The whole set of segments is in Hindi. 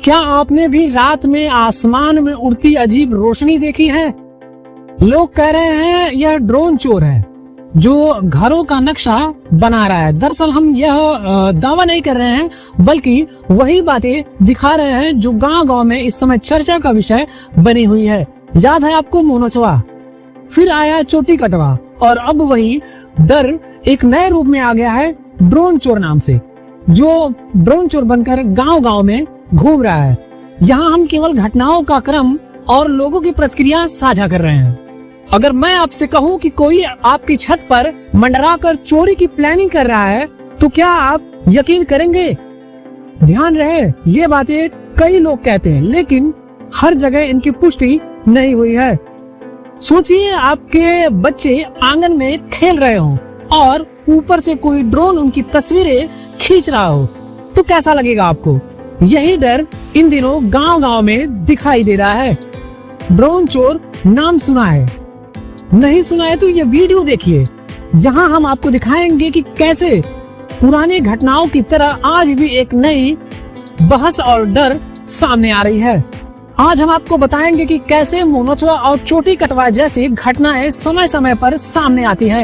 क्या आपने भी रात में आसमान में उड़ती अजीब रोशनी देखी है? लोग कह रहे हैं यह ड्रोन चोर है जो घरों का नक्शा बना रहा है। दरअसल हम यह दावा नहीं कर रहे हैं, बल्कि वही बातें दिखा रहे हैं जो गांव-गांव में इस समय चर्चा का विषय बनी हुई है। याद है आपको मोनोचवा, फिर आया चोटी कटवा, और अब वही डर एक नए रूप में आ गया है ड्रोन चोर नाम से, जो ड्रोन चोर बनकर गांव-गांव में घूम रहा है। यहाँ हम केवल घटनाओं का क्रम और लोगों की प्रतिक्रिया साझा कर रहे हैं। अगर मैं आपसे कहूँ कि कोई आपकी छत पर मंडराकर चोरी की प्लानिंग कर रहा है, तो क्या आप यकीन करेंगे? ध्यान रहे, ये बातें कई लोग कहते हैं, लेकिन हर जगह इनकी पुष्टि नहीं हुई है। सोचिए आपके बच्चे आंगन में खेल रहे हो और ऊपर से कोई ड्रोन उनकी तस्वीरें खींच रहा हो, तो कैसा लगेगा आपको? यही डर इन दिनों गांव-गांव में दिखाई दे रहा है। ड्रोन चोर नाम सुना है? नहीं सुना है तो ये वीडियो देखिए। यहाँ हम आपको दिखाएंगे कि कैसे पुरानी घटनाओं की तरह आज भी एक नई बहस और डर सामने आ रही है। आज हम आपको बताएंगे कि कैसे मोनोचवा और चोटी कटवा जैसी घटनाएं समय समय पर सामने आती है,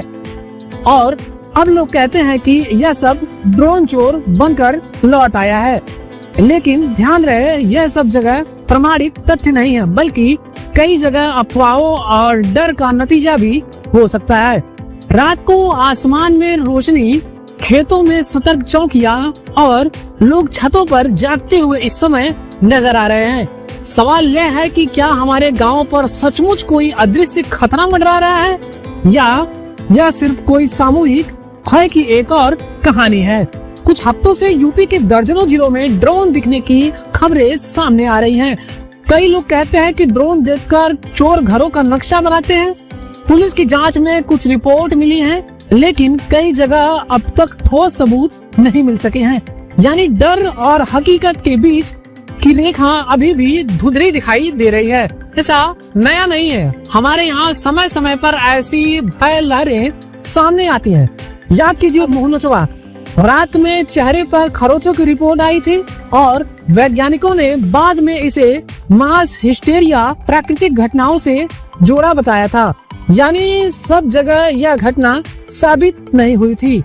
और अब लोग कहते हैं कि यह सब ड्रोन चोर बनकर लौट आया है। लेकिन ध्यान रहे, यह सब जगह प्रमाणित तथ्य नहीं है, बल्कि कई जगह अफवाहों और डर का नतीजा भी हो सकता है। रात को आसमान में रोशनी, खेतों में सतर्क चौकियां और लोग छतों पर जागते हुए इस समय नजर आ रहे हैं। सवाल यह है कि क्या हमारे गांव पर सचमुच कोई अदृश्य खतरा मंडरा रहा है, या यह सिर्फ कोई सामूहिक भय की एक और कहानी है? कुछ हफ्तों से यूपी के दर्जनों जिलों में ड्रोन दिखने की खबरें सामने आ रही हैं। कई लोग कहते हैं कि ड्रोन देखकर चोर घरों का नक्शा बनाते हैं। पुलिस की जांच में कुछ रिपोर्ट मिली है, लेकिन कई जगह अब तक ठोस सबूत नहीं मिल सके हैं। यानी डर और हकीकत के बीच की रेखा अभी भी धुंधली दिखाई दे रही है। ऐसा नया नहीं है, हमारे यहाँ समय समय पर ऐसी भय लहरें सामने आती हैं। याद कीजिए मोनोचवा, रात में चेहरे पर खरोचों की रिपोर्ट आई थी और वैज्ञानिकों ने बाद में इसे मास हिस्टेरिया प्राकृतिक घटनाओं से जोड़ा बताया था। यानी सब जगह यह घटना साबित नहीं हुई थी।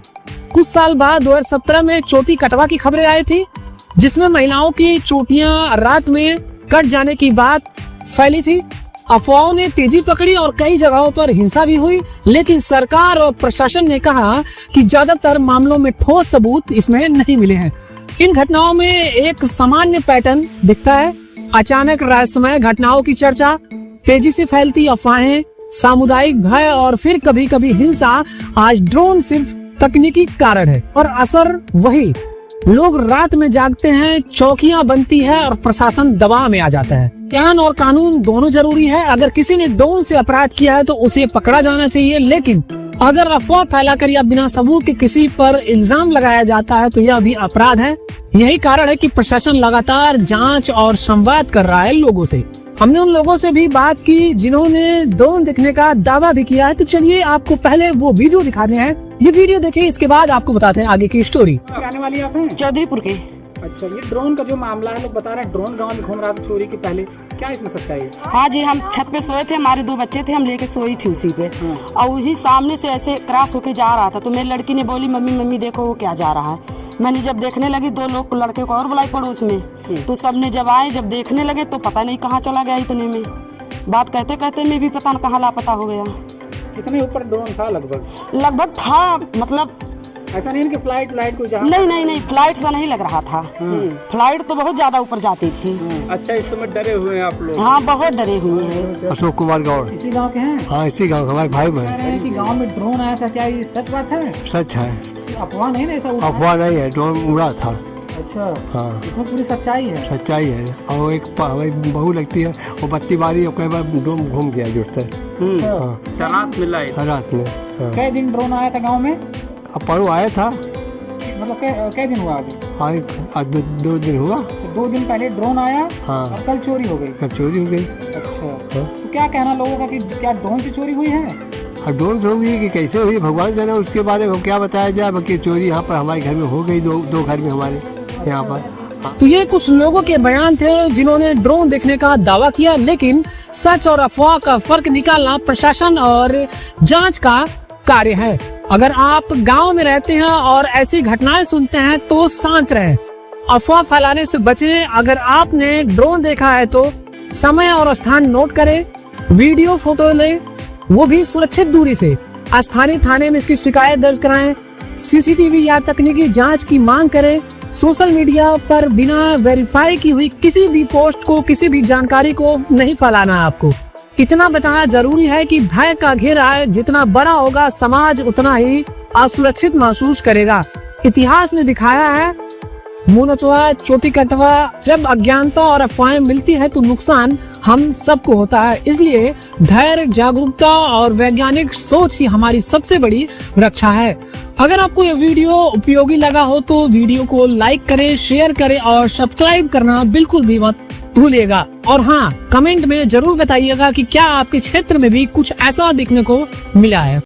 कुछ साल बाद 2017 में चोटी कटवा की खबरें आई थी, जिसमें महिलाओं की चोटियां रात में कट जाने की बात फैली थी। अफवाहों ने तेजी पकड़ी और कई जगहों पर हिंसा भी हुई, लेकिन सरकार और प्रशासन ने कहा कि ज्यादातर मामलों में ठोस सबूत इसमें नहीं मिले हैं। इन घटनाओं में एक सामान्य पैटर्न दिखता है: अचानक रहस्यमय घटनाओं की चर्चा, तेजी से फैलती अफवाहें, सामुदायिक भय और फिर कभी कभी हिंसा। आज ड्रोन सिर्फ तकनीकी कारण है और असर वही। लोग रात में जागते हैं, चौकियां बनती है और प्रशासन दबाव में आ जाता है। ज्ञान और कानून दोनों जरूरी है। अगर किसी ने ड्रोन से अपराध किया है तो उसे पकड़ा जाना चाहिए, लेकिन अगर अफवाह फैलाकर या बिना सबूत के किसी पर इल्जाम लगाया जाता है तो यह भी अपराध है। यही कारण है कि प्रशासन लगातार जांच और संवाद कर रहा है लोगों से। हमने उन लोगों से भी बात की जिन्होंने ड्रोन दिखने का दावा भी किया है। तो चलिए आपको पहले वो वीडियो दिखाते हैं। ये वीडियो देखिए, इसके बाद आपको बताते हैं आगे की स्टोरी। आने वाली आप हैं? चौधरीपुर के। अच्छा, ये ड्रोन का जो मामला है, लोग बता रहे हैं ड्रोन गांव में घूम रहा था चोरी के पहले, क्या इसमें सच्चाई है? हाँ जी, हम छत पे सोए थे, हमारे 2 बच्चे थे, हम लेके सोई थी उसी पे। और उसी सामने से ऐसे क्रॉस होके जा रहा था, तो मेरी लड़की ने बोली मम्मी मम्मी देखो वो क्या जा रहा है। मैंने जब देखने लगी, 2 लोग लड़के को और बुलाई पड़ोस में, तो सबने जब आए, जब देखने लगे तो पता नहीं कहाँ चला गया। इतने में बात कहते कहते में भी पता न कहाँ लापता हो गया। कितने ऊपर ड्रोन था? लगभग था, मतलब ऐसा नहीं कि फ्लाइट कोई जहां? नहीं, फ्लाइट सा नहीं लग रहा था। फ्लाइट तो बहुत ज्यादा ऊपर जाती थी। अच्छा, इस समय डरे हुए हैं आप लोग? हाँ, बहुत डरे हुए हैं। अशोक कुमार गौड़। इसी गांव के हैं? हाँ, इसी गांव के, हमारे भाई बहन। कह रहे हैं कि गांव में ड्रोन आया था, क्या ये सच बात है? सच है, अफवाह नहीं ना? ऐसा अफवाह नहीं है, ड्रोन उड़ा था। अच्छा, हाँ, इसमें पूरी सच्चाई है? सच्चाई है। और एक बहू लगती है, वो बत्ती बारी और कई बार ड्रोन घूम गया जुटता है। हाँ, रात मिला है? रात में। हाँ। कई दिन ड्रोन आया था गांव में? अब परो आया था। मतलब कई दिन हुआ अभी? आज 2 दिन हुआ। तो 2 दिन पहले ड्रोन आया। हाँ। और कल चोरी हो गई? कल चोरी हो गई। अच्छा। हाँ। तो क्या कहना लोगों का कि क्या ड्रोन से चोरी हुई है? और ड्रोन से हुई कि कैसे हुई भगवान जाने, उसके बारे में क्या बताया जाए। बाकी चोरी यहाँ पर हमारे घर में हो गई, 2 घर में हमारे यहाँ पर। तो ये कुछ लोगों के बयान थे जिन्होंने ड्रोन देखने का दावा किया, लेकिन सच और अफवाह का फर्क निकालना प्रशासन और जांच का कार्य है। अगर आप गांव में रहते हैं और ऐसी घटनाएं सुनते हैं तो शांत रहें, अफवाह फैलाने से बचें। अगर आपने ड्रोन देखा है तो समय और स्थान नोट करें, वीडियो फोटो लें, वो भी सुरक्षित दूरी से। स्थानीय थाने में इसकी शिकायत दर्ज कराएं, सीसीटीवी या तकनीकी जांच की मांग करें। सोशल मीडिया पर बिना वेरीफाई की हुई किसी भी पोस्ट को, किसी भी जानकारी को नहीं फैलाना है आपको। इतना बताना जरूरी है कि भय का घेरा जितना बड़ा होगा, समाज उतना ही असुरक्षित महसूस करेगा। इतिहास ने दिखाया है, मुंह नचवा चोटी कटवा, जब अज्ञानता और अफवाहें मिलती है तो नुकसान हम सबको होता है। इसलिए धैर्य, जागरूकता और वैज्ञानिक सोच ही हमारी सबसे बड़ी रक्षा है। अगर आपको यह वीडियो उपयोगी लगा हो तो वीडियो को लाइक करें, शेयर करें और सब्सक्राइब करना बिल्कुल भी मत भूलिएगा। और हाँ, कमेंट में जरूर बताइएगा कि क्या आपके क्षेत्र में भी कुछ ऐसा देखने को मिला है।